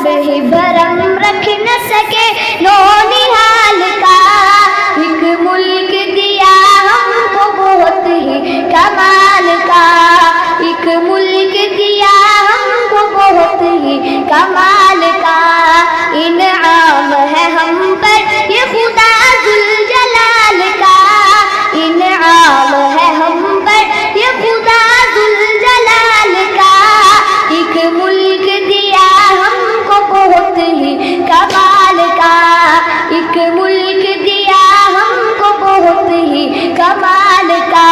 सब ही भरम रख न सके नौनिहाल का। एक मुल्क दिया हमको बहुत ही कमाल का, एक मुल्क दिया हमको बहुत ही कमाल का। इनाम है हम पर ये खुदा जुल जलाल का, इनाम है हम पर ये खुदा जुल जलाल का। एक मुल्क दिया हमको बहुत ही कमाल का, एक मुल्क दिया हमको बहुत ही कमाल का।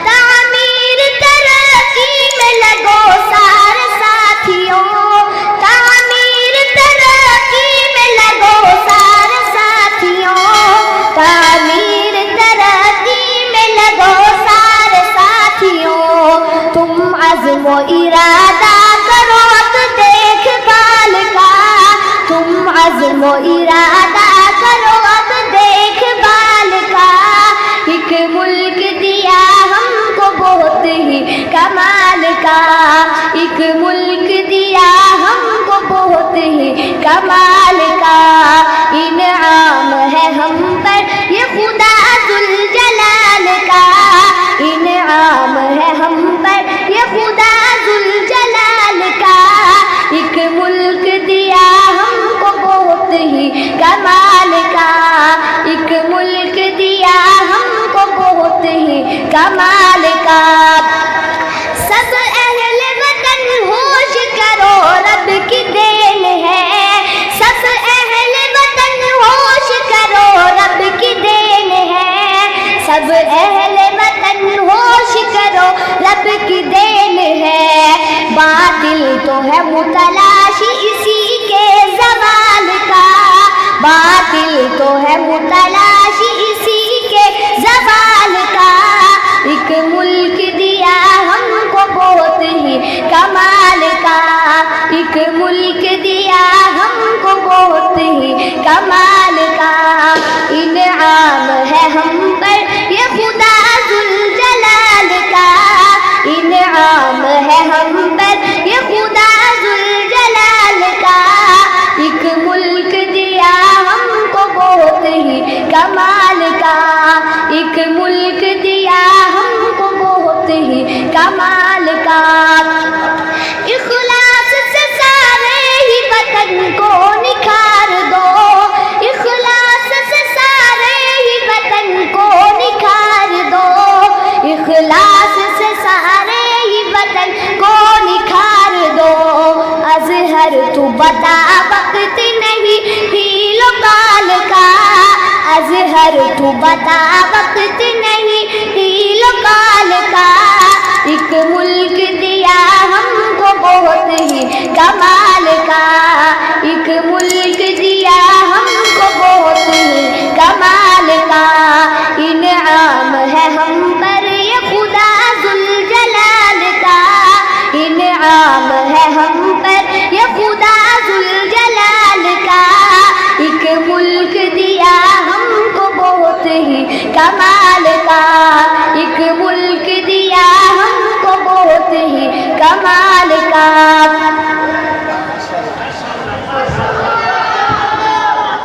तामीर तरक्की में लगो सारे साथियों, तामीर तरक्की में लगो सारे साथियों, तामीर तरक्की में लगो सारे साथियों। तुम अज़्म इरादा करो तो देखभाल का, तुम अज़्म इरादा करो तो देखभाल का। एक मुल्क दिया हमको बहुत ही कमाल का, एक मुल्क दिया हमको बहुत ही कमाल का। इनाम है हम पर ये खुदा जुल जलाल का, इनाम है हम पर ये खुदा जुल जलाल का। एक मुल्क दिया हमको बहुत ही कमाल का, एक मुल्क दिया हमको बहुत ही कमाल का। सब अहले वतन होश करो रब की देन है, सब अहले वतन होश करो रब की देन है, सब अहले वतन होश करो रब की देन है। बातिल तो है मुतलाशी इसी के ज़वाल का, बातिल तो है मुतलाशी इसी के ज़वाल का। एक मुल्क दिया हमको बहुत ही कमाल का, एक मुल्क दिया हमको बहुत ही कमाल का। इनाम है हम पर ये खुदा जुल जलाल का, इनाम है हम पर ये खुदा जुल जलाल का। एक मुल्क दिया हमको बहुत ही कमाल का, एक मुल्क दिया हमको बहुत ही कमाल का। इखलास से सारे ही वतन को निखार दो, इखलास से सारे ही वतन को निखार दो, इखलास से सारे ही वतन को निखार दो। अज़हर तू बता वक्त नहीं हीलो काल का, अज़हर तू बता वक्त नहीं हीलो काल का। एक मुल्क दिया हमको बहुत ही कमाल का, एक मुल्क